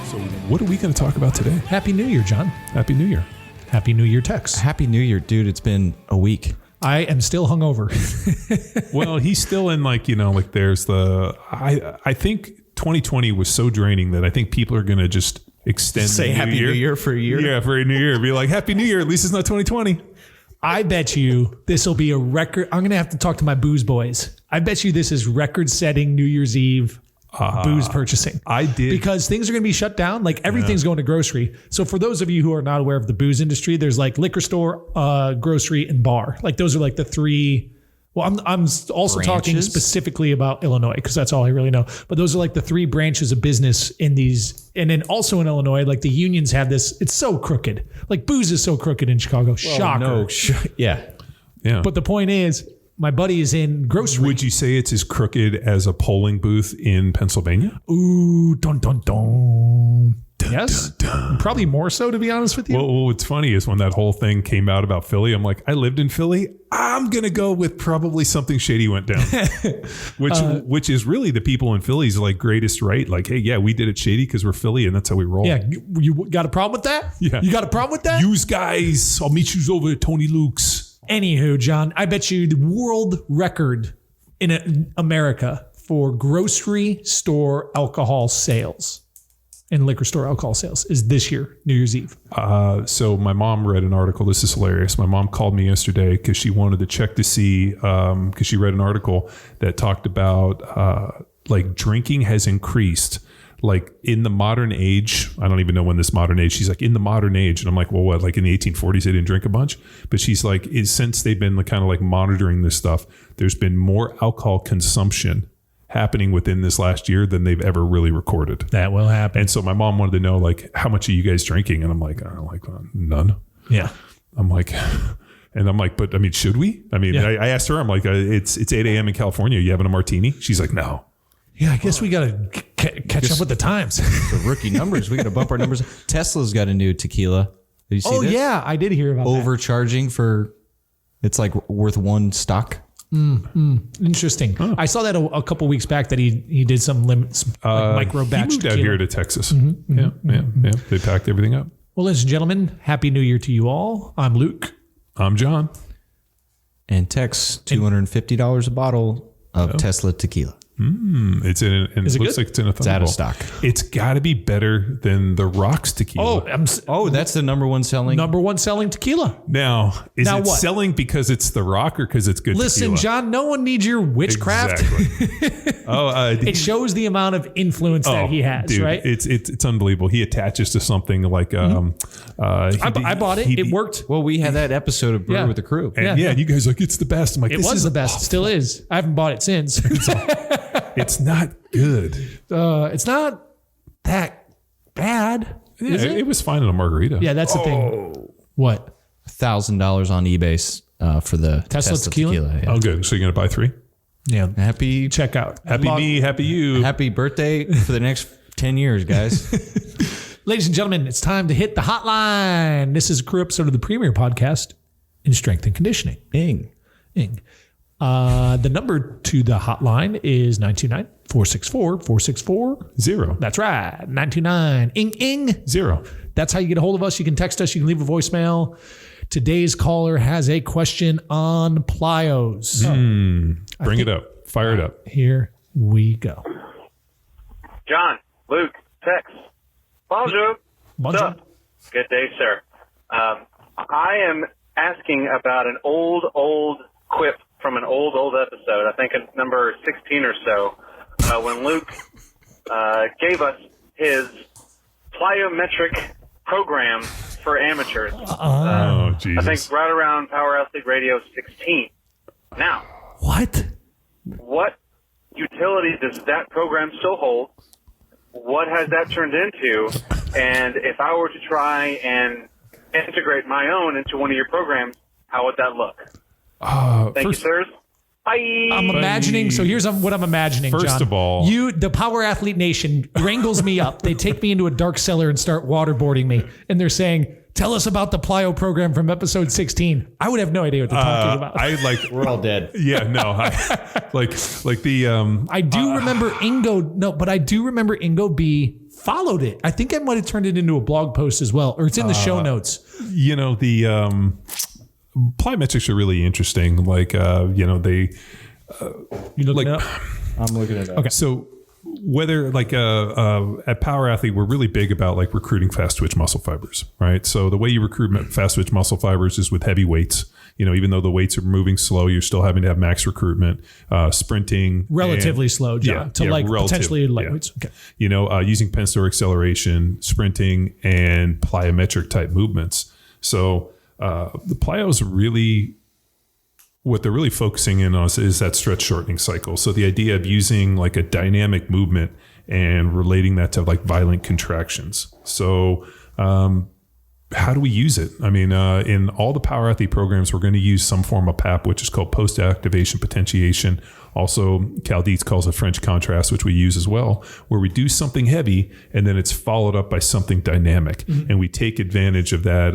So what are we going to talk about today? Happy New Year, John. Happy New Year. Happy New Year, Tex. Happy New Year, dude. It's been a week. I am still hungover. Well, he's still in there's I think 2020 was so draining that I think people are going to just extend Say Happy New Year for a year. Yeah, for a new year. Be like, Happy New Year. At least it's not 2020. I bet you this will be a record. I'm going to have to talk to my booze boys. I bet you this is record-setting New Year's Eve booze purchasing. I did. Because things are going to be shut down. Like everything's going to grocery. So for those of you who are not aware of the booze industry, there's like liquor store, grocery, and bar. Like those are like the three. Well, I'm also talking specifically about Illinois because that's all I really know. But those are like the three branches of business in these. And then also in Illinois, like the unions have this. It's so crooked. Like booze is so crooked in Chicago. Shocker. No, yeah. But the point is, my buddy is in grocery. Would you say it's as crooked as a polling booth in Pennsylvania? Ooh, dun, dun, dun. Yes, probably more so, to be honest with you. Well, what's funny is when that whole thing came out about Philly, I'm like, I lived in Philly. I'm going to go with probably something shady went down, which is really the people in Philly's like greatest right. Like, hey, yeah, we did it shady because we're Philly and that's how we roll. Yeah. You got a problem with that? Yeah. You got a problem with that? Use guys. I'll meet you over at Tony Luke's. Anywho, John, I bet you the world record in America for grocery store alcohol sales and liquor store alcohol sales is this year, New Year's Eve. So my mom read an article. This is hilarious. My mom called me yesterday because she wanted to check to see, because she read an article that talked about like drinking has increased. Like in the modern age, I don't even know when this modern age, she's like in the modern age. And I'm like, well, what, like in the 1840s, they didn't drink a bunch. But she's like, since they've been kind of like monitoring this stuff, there's been more alcohol consumption happening within this last year than they've ever really recorded. That will happen. And so my mom wanted to know, like, how much are you guys drinking? And I'm like, none. Yeah. I'm like, but I mean, should we? I mean, yeah. I asked her, I'm like, it's 8 a.m. in California. Are you having a martini? She's like, no. Yeah, I guess we got to catch up with the times. The rookie numbers. We got to bump our numbers. Tesla's got a new tequila. Did you see this? Yeah, I did hear about Overcharging for, it's like worth one stock. Interesting. Huh. I saw that a couple weeks back that he did some micro batch. He moved out here to Texas. Yeah. They packed everything up. Well, ladies and gentlemen, Happy New Year to you all. I'm Luke. I'm John. And Tex, $250 a bottle of Tesla tequila. It's in, and it looks like it's in a Thunderbolt. It's out of stock. It's got to be better than the Rocks tequila. That's the number one selling tequila. Now, is it what? selling because it's the Rock or because it's good Listen, tequila? John, no one needs your witchcraft. Exactly. It shows the amount of influence that he has, dude, right? It's unbelievable. He attaches to something like I bought it. It worked. Well, we had that episode of Brew with the Crew. And you guys are like, it's the best. I'm like, it was the best. Awful. Still is. I haven't bought it since. It's not good. It's not that bad. Yeah, it was fine in a margarita. Yeah, that's the thing. What? $1,000 on eBay for the Tesla tequila. Yeah. Oh, good. So you're going to buy 3? Yeah. Happy checkout. Happy me. Happy you. Happy birthday for the next 10 years, guys. Ladies and gentlemen, it's time to hit the hotline. This is a crew episode of the premier podcast in strength and conditioning. Ing. The number to the hotline is 929-464-4640. That's right. 929-ING-ING-0. That's how you get a hold of us. You can text us. You can leave a voicemail. Today's caller has a question on plyos. Bring it up. Fire it up. Here we go. John, Luke, Tex. Bonjour. Bonjour. Good day, sir. I am asking about an old quip from an old episode. I think it's number 16 or so, when Luke gave us his plyometric program for amateurs. Jesus. I think right around Power Athlete Radio 16. Now, what utility does that program still hold? What has that turned into? And if I were to try and integrate my own into one of your programs, how would that look? Thank you, sirs. Bye. I'm imagining. So here's what I'm imagining. First John. of all, the Power Athlete Nation wrangles me up. They take me into a dark cellar and start waterboarding me. And they're saying, Tell us about the plyo program from episode 16. I would have no idea what they're talking about. We're all dead. Yeah, no, I do remember Ingo. No, but I do remember Ingo B followed it. I think I might have turned it into a blog post as well, or it's in the show notes. The plyometrics are really interesting. They. You looking it up? I'm looking at it. Okay, so. Whether at Power Athlete, we're really big about recruiting fast twitch muscle fibers, right? So the way you recruit fast twitch muscle fibers is with heavy weights. Even though the weights are moving slow, you're still having to have max recruitment, sprinting. Relatively slow, John, potentially light weights. Okay. Using pen store acceleration, sprinting, and plyometric type movements. So the plyos really... What they're really focusing in on is that stretch shortening cycle. So the idea of using a dynamic movement and relating that to violent contractions. So how do we use it? I mean, in all the Power Athlete programs, we're going to use some form of PAP, which is called post-activation potentiation. Also, Cal Dietz calls it French contrast, which we use as well, where we do something heavy and then it's followed up by something dynamic. Mm-hmm. And we take advantage of that,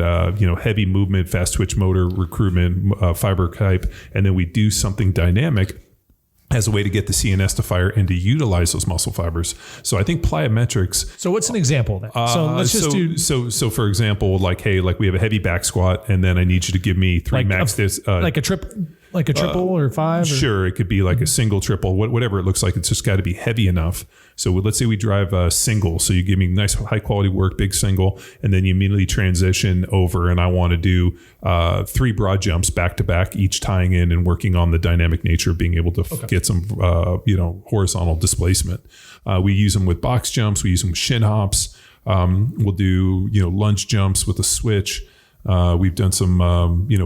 heavy movement, fast twitch motor recruitment, fiber type, and then we do something dynamic as a way to get the CNS to fire and to utilize those muscle fibers. So I think plyometrics. So what's an example of that? So let's just do. So for example, we have a heavy back squat, and then I need you to give me three max this. Like a triple or five? Sure, it could be like a single, triple, whatever it looks like. It's just got to be heavy enough. So let's say we drive a single. So you give me nice high quality work, big single, and then you immediately transition over, and I want to do 3 broad jumps back to back, each tying in and working on the dynamic nature of being able to get some horizontal displacement. We use them with box jumps. We use them with shin hops. We'll do lunge jumps with a switch. We've done some,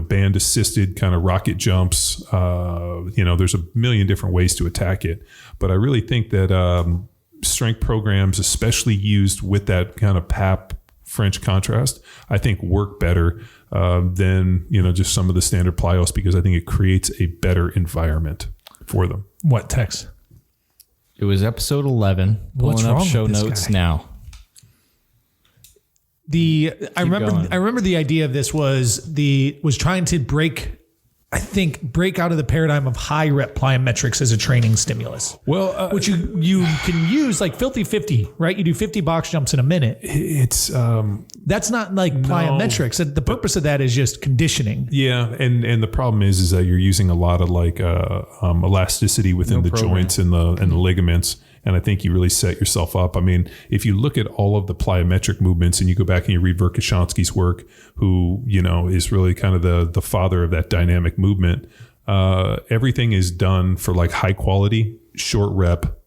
band assisted kind of rocket jumps. There's a million different ways to attack it, but I really think that strength programs, especially used with that kind of PAP French contrast, I think work better than just some of the standard plyos, because I think it creates a better environment for them. What text? It was episode 11. What's Pulling wrong up show with this notes guy? now. I remember the idea of this was trying to break out of the paradigm of high rep plyometrics as a training stimulus. Well, which you can use like filthy 50, right? You do 50 box jumps in a minute. It's that's not like plyometrics. The purpose of that is just conditioning. Yeah, and the problem is that you're using a lot of elasticity within the joints and the ligaments. And I think you really set yourself up. I mean, if you look at all of the plyometric movements and you go back and you read Verkhoshansky's work, who, is really kind of the father of that dynamic movement, everything is done for high quality, short rep,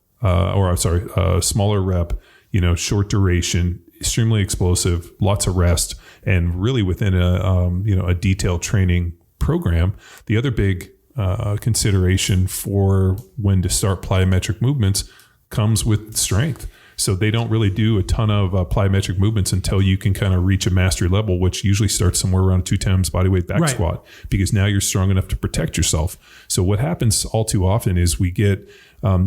smaller rep, short duration, extremely explosive, lots of rest, and really within a detailed training program. The other big consideration for when to start plyometric movements comes with strength. So they don't really do a ton of plyometric movements until you can kind of reach a mastery level, which usually starts somewhere around 2 times body weight back squat, because now you're strong enough to protect yourself. So what happens all too often is we get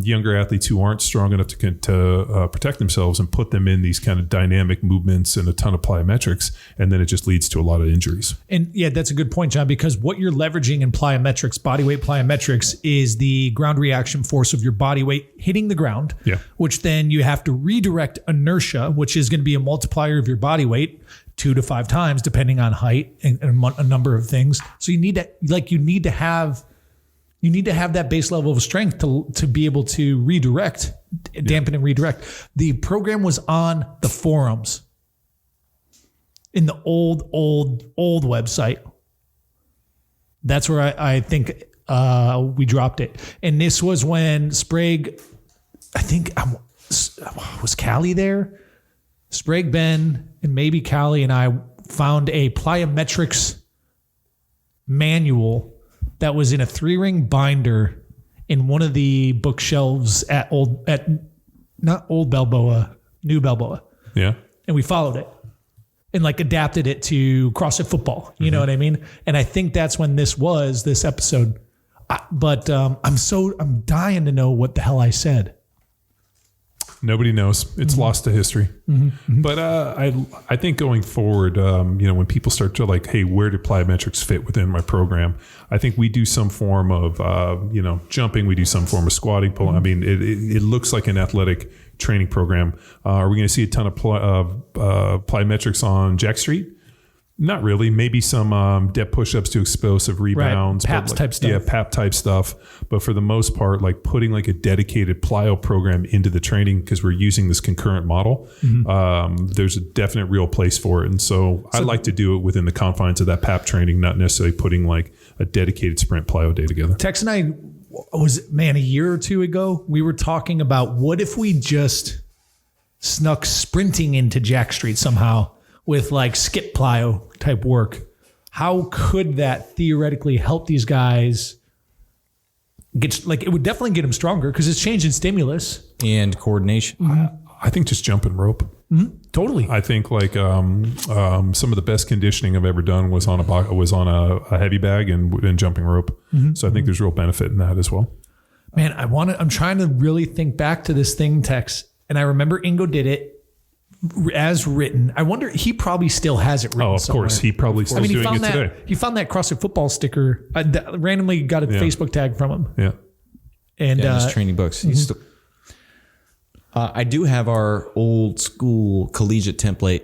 younger athletes who aren't strong enough to protect themselves and put them in these kind of dynamic movements and a ton of plyometrics, and then it just leads to a lot of injuries. And yeah, that's a good point, John, because what you're leveraging in plyometrics, bodyweight plyometrics, is the ground reaction force of your body weight hitting the ground, which then you have to redirect inertia, which is going to be a multiplier of your body weight 2 to 5 times, depending on height and a number of things. So you need to have that base level of strength to be able to redirect, dampen and redirect. The program was on the forums in the old website. That's where I think we dropped it. And this was when Sprague, I think, was Callie there? Sprague, Ben, and maybe Callie and I found a plyometrics manual that was in a 3-ring binder in one of the bookshelves not Old Balboa, New Balboa. Yeah. And we followed it and adapted it to CrossFit football. You know what I mean? And I think that's when this episode. But I'm dying to know what the hell I said. Nobody knows. It's lost to history. But I think going forward, when people start to like, hey, where do plyometrics fit within my program? I think we do some form of, jumping. We do some form of squatting, pulling. I mean, it looks like an athletic training program. Are we going to see a ton of plyometrics on Jack Street? Not really. Maybe some depth push-ups to explosive rebounds. Right. PAPS type stuff. Yeah, PAP type stuff. But for the most part, like putting like a dedicated plyo program into the training because we're using this concurrent model, there's a definite real place for it. And so I like to do it within the confines of that PAP training, not necessarily putting like a dedicated sprint plyo day together. Tex and I, a year or two ago, we were talking about what if we just snuck sprinting into Jack Street somehow with like skip plyo type work. How could that theoretically help these guys it would definitely get them stronger because it's changing stimulus and coordination. I think just jumping rope. Totally. I think like some of the best conditioning I've ever done was on a heavy bag and jumping rope. So I think there's real benefit in that as well. Man, I'm trying to really think back to this thing, Tex, and I remember Ingo did it as written. I wonder, he probably still has it written. Oh, of somewhere. course. He probably still doing it today. He found that CrossFit football sticker. I randomly got a Facebook tag from him. Yeah. And his training books. He's still, I do have our old school collegiate template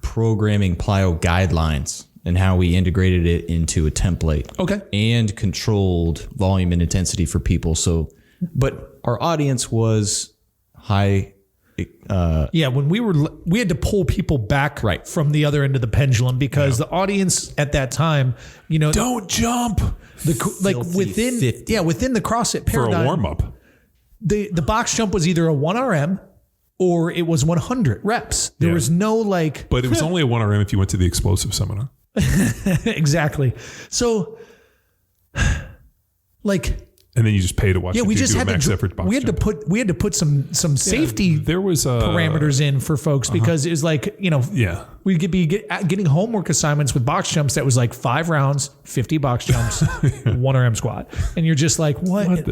programming plyo guidelines and how we integrated it into a template. Okay. And controlled volume and intensity for people. So, but our audience was high. When we had to pull people back from the other end of the pendulum because the audience at that time, don't jump. Within the CrossFit paradigm for a warm up. The box jump was either a 1RM or it was 100 reps. There was no but it was only a 1RM if you went to the explosive seminar. Exactly. So and then you just pay to watch. We just do had a max to. effort box We had jump. to put some safety. There was parameters in for folks because it was we could be getting homework assignments with box jumps that was like 5 rounds, 50 box jumps, 1RM squat, and you're just like, what?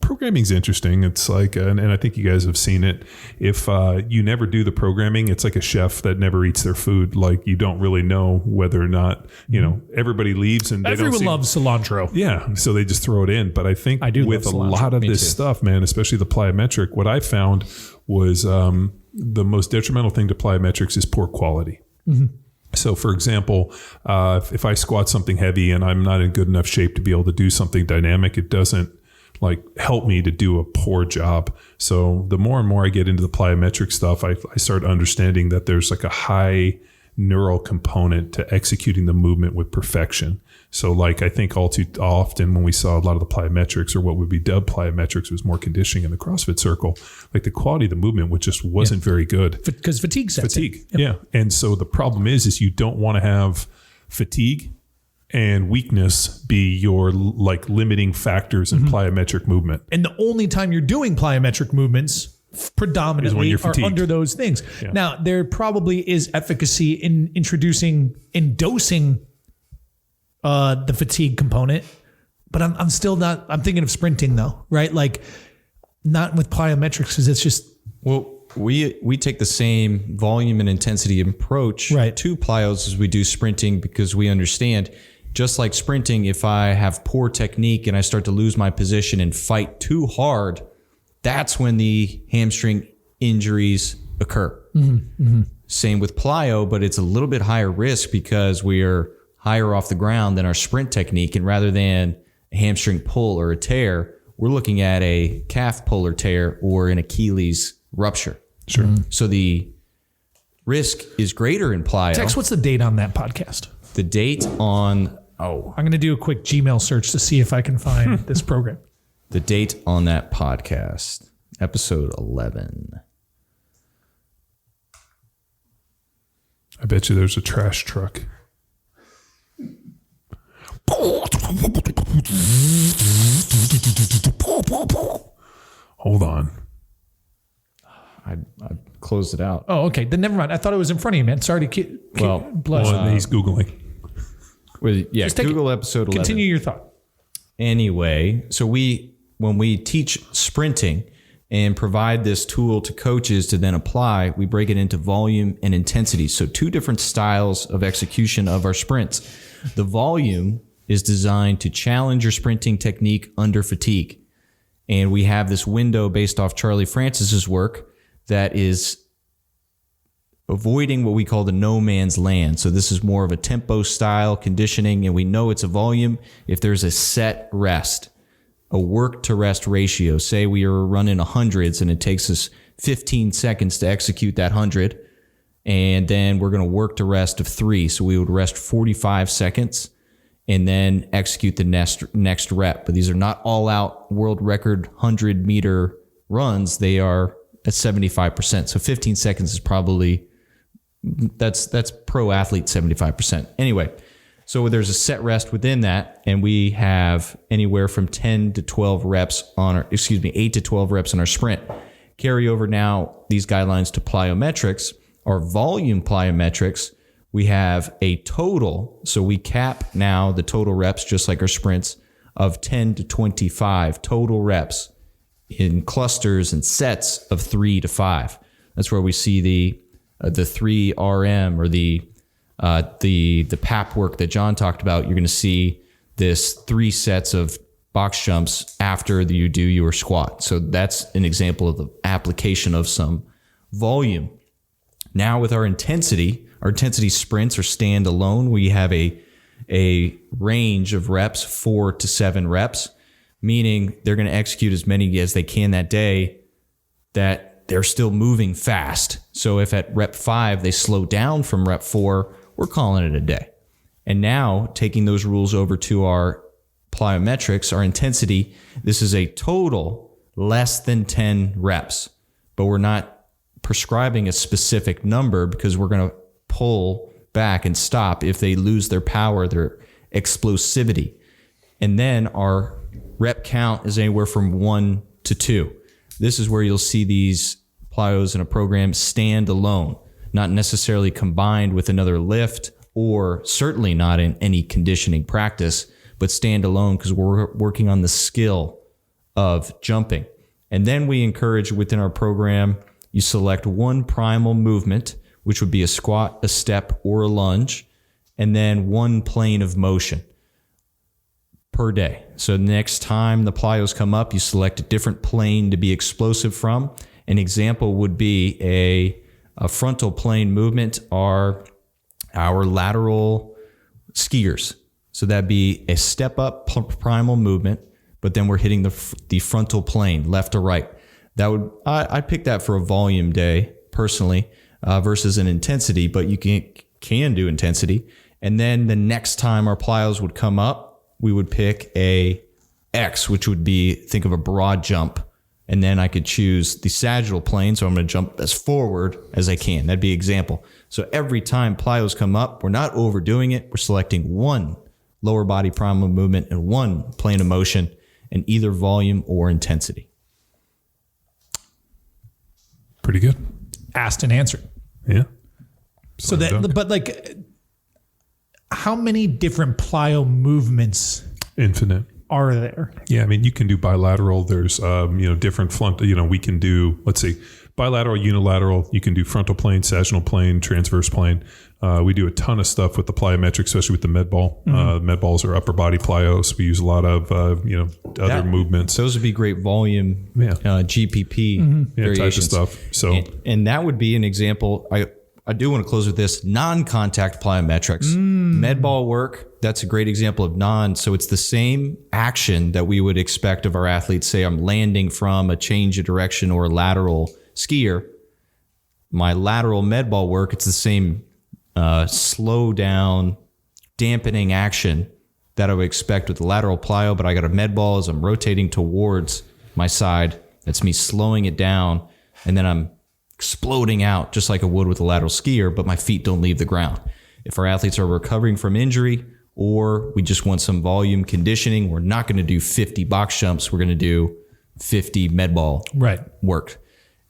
Programming's interesting. It's like, and I think you guys have seen it. If you never do the programming, it's like a chef that never eats their food. Like you don't really know whether or not, everybody leaves and everyone loves cilantro. Yeah. So they just throw it in. But I think with a lot of this stuff, man, especially the plyometric, what I found was the most detrimental thing to plyometrics is poor quality. So for example, if I squat something heavy and I'm not in good enough shape to be able to do something dynamic, it doesn't help me to do a poor job. So the more and more I get into the plyometric stuff, I start understanding that there's like a high neural component to executing the movement with perfection. So I think all too often when we saw a lot of the plyometrics or what would be dubbed plyometrics was more conditioning in the CrossFit circle, like the quality of the movement just wasn't very good. Because fatigue sets in. Yep. Yeah. And so the problem is you don't want to have fatigue and weakness be your limiting factors in plyometric movement. And the only time you're doing plyometric movements predominantly are under those things. Yeah. Now, there probably is efficacy in dosing the fatigue component, but I'm still not, I'm thinking of sprinting though, right? Not with plyometrics because it's just. Well, we take the same volume and intensity approach to plyos as we do sprinting because we understand. Just like sprinting, if I have poor technique and I start to lose my position and fight too hard, that's when the hamstring injuries occur. Same with plyo, but it's a little bit higher risk because we are higher off the ground than our sprint technique. And rather than a hamstring pull or a tear, we're looking at a calf pull or tear or an Achilles rupture. Sure. So the risk is greater in plyo. Tex, what's the date on that podcast? The date on... I'm going to do a quick Gmail search to see if I can find this program. The date on that podcast, episode 11. I bet you there's a trash truck. Hold on. I closed it out. Oh, okay. Then never mind. I thought it was in front of you, man. Sorry to he's Googling. Google episode 11. Continue your thought. Anyway, so we when we teach sprinting and provide this tool to coaches to then apply, we break it into volume and intensity. So 2 different styles of execution of our sprints. The volume is designed to challenge your sprinting technique under fatigue. And we have this window based off Charlie Francis's work that is avoiding what we call the no man's land. So this is more of a tempo style conditioning, and we know it's a volume if there's a set rest, a work to rest ratio. Say we are running 100s and it takes us 15 seconds to execute that 100, and then we're going to work to rest of 3. So we would rest 45 seconds and then execute the next rep. But these are not all out world record 100-meter runs. They are at 75%. So 15 seconds is probably, that's pro athlete 75%. Anyway, so there's a set rest within that, and we have anywhere from 10 to 12 reps on our, 8 to 12 reps on our sprint. Carry over now these guidelines to plyometrics. Our volume plyometrics, we have a total, so we cap now the total reps, just like our sprints, of 10 to 25 total reps in clusters and sets of 3 to 5. That's where we see the 3 RM or the PAP work that John talked about. You're going to see this 3 sets of box jumps after you do your squat. So that's an example of the application of some volume. Now with our intensity sprints are standalone. We have a range of reps, 4 to 7 reps, meaning they're going to execute as many as they can that day that they're still moving fast. So if at rep 5 they slow down from rep 4, we're calling it a day. And now taking those rules over to our plyometrics, our intensity, this is a total less than 10 reps, but we're not prescribing a specific number because we're going to pull back and stop if they lose their power, their explosivity. And then our rep count is anywhere from 1 to 2. This is where you'll see these plyos in a program stand alone, not necessarily combined with another lift, or certainly not in any conditioning practice, but stand alone because we're working on the skill of jumping. And then we encourage within our program, you select one primal movement, which would be a squat, a step, or a lunge, and then one plane of motion per day. So next time the plyos come up, you select a different plane to be explosive from. An example would be a frontal plane movement are our lateral skiers. So that'd be a step up primal movement, but then we're hitting the frontal plane, left to right. I'd pick that for a volume day personally versus an intensity, but you can do intensity. And then the next time our plyos would come up, we would pick a X, which would be, think of a broad jump. And then I could choose the sagittal plane. So I'm going to jump as forward as I can. That'd be an example. So every time plyos come up, we're not overdoing it. We're selecting one lower body primal movement and one plane of motion in either volume or intensity. Pretty good. Asked and answered. Yeah. So that, but like, how many different plyo movements? Infinite. Are there? Yeah, I mean, you can do bilateral. There's, different we can do, let's see, bilateral, unilateral. You can do frontal plane, sagittal plane, transverse plane. We do a ton of stuff with the plyometric, especially with the med ball. Med balls are upper body plyos. We use a lot of, other movements. Those would be great volume, GPP variations. Type of stuff. So, and that would be an example. I do want to close with this non-contact plyometrics. Med ball work, that's a great example of so it's the same action that we would expect of our athletes. Say I'm landing from a change of direction or a lateral skier. My lateral med ball work, it's the same slow down, dampening action that I would expect with the lateral plyo, but I got a med ball as I'm rotating towards my side. That's me slowing it down, and then I'm exploding out just like I would with a lateral skier, but my feet don't leave the ground. If our athletes are recovering from injury or we just want some volume conditioning, we're not going to do 50 box jumps. We're going to do 50 med ball work.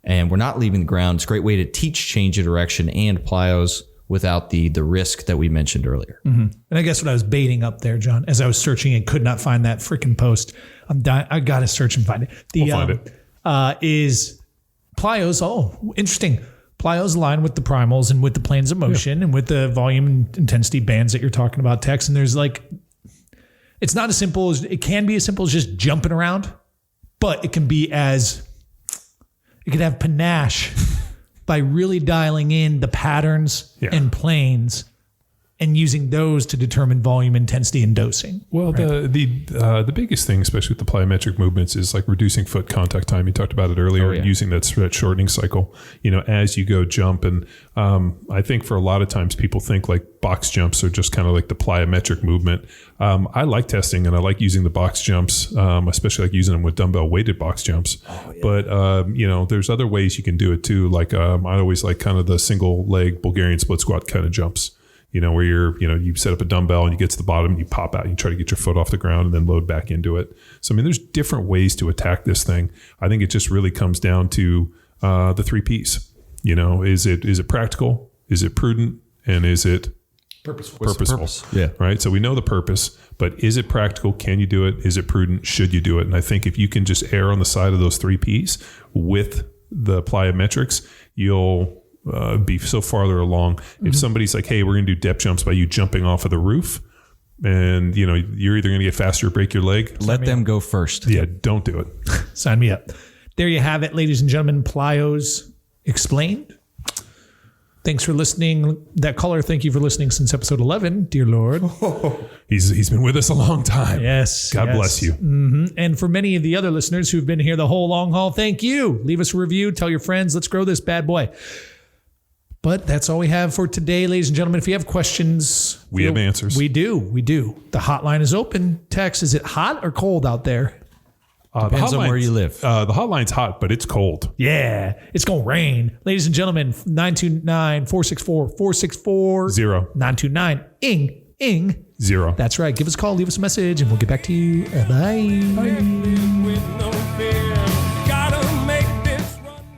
And we're not leaving the ground. It's a great way to teach change of direction and plyos without the risk that we mentioned earlier. Mm-hmm. And I guess what I was baiting up there, John, as I was searching and could not find that freaking post, I'm dying. I got to search and find it. We'll find it. Is plyos. Oh, interesting. Plyos align with the primals and with the planes of motion and with the volume and intensity bands that you're talking about, Tex. And there's like, it's not as simple as, it can be as simple as just jumping around, but it can be as, it can have panache by really dialing in the patterns and planes and using those to determine volume, intensity, and dosing. Well, right? The biggest thing, especially with the plyometric movements, is like reducing foot contact time. You talked about it earlier, using that shortening cycle, as you go jump. And I think for a lot of times people think like box jumps are just kind of like the plyometric movement. I like testing and I like using the box jumps, especially like using them with dumbbell weighted box jumps. But, there's other ways you can do it too. Like I always like kind of the single leg Bulgarian split squat kind of jumps. Where you set up a dumbbell and you get to the bottom and you pop out and you try to get your foot off the ground and then load back into it. So, there's different ways to attack this thing. I think it just really comes down to the 3 Ps. Is it practical? Is it prudent? And is it purposeful? Yeah. Right. So we know the purpose, but is it practical? Can you do it? Is it prudent? Should you do it? And I think if you can just err on the side of those 3 Ps with the plyometrics, you'll be so farther along. Mm-hmm. If somebody's like, hey, we're going to do depth jumps by you jumping off of the roof, and you're either going to get faster or break your leg. Let them go first. Yeah, don't do it. Sign me up. There you have it, ladies and gentlemen. Plyos explained. Thanks for listening. That caller, thank you for listening since episode 11, dear Lord. He's been with us a long time. Yes. God bless you. Mm-hmm. And for many of the other listeners who've been here the whole long haul, thank you. Leave us a review. Tell your friends. Let's grow this bad boy. But that's all we have for today, ladies and gentlemen. If you have questions, we have answers. We do. The hotline is open. Tex, is it hot or cold out there? Depends on where you live. The hotline's hot, but it's cold. Yeah, it's going to rain. Ladies and gentlemen, 929-464-464. 0. 929-ING. 0. That's right. Give us a call. Leave us a message, and we'll get back to you. Bye.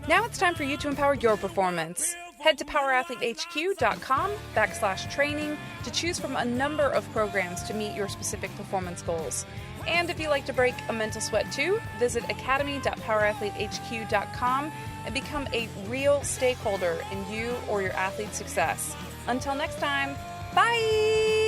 Now it's time for you to empower your performance. Head to powerathletehq.com/training to choose from a number of programs to meet your specific performance goals. And if you like to break a mental sweat too, visit academy.powerathletehq.com and become a real stakeholder in you or your athlete's success. Until next time, bye!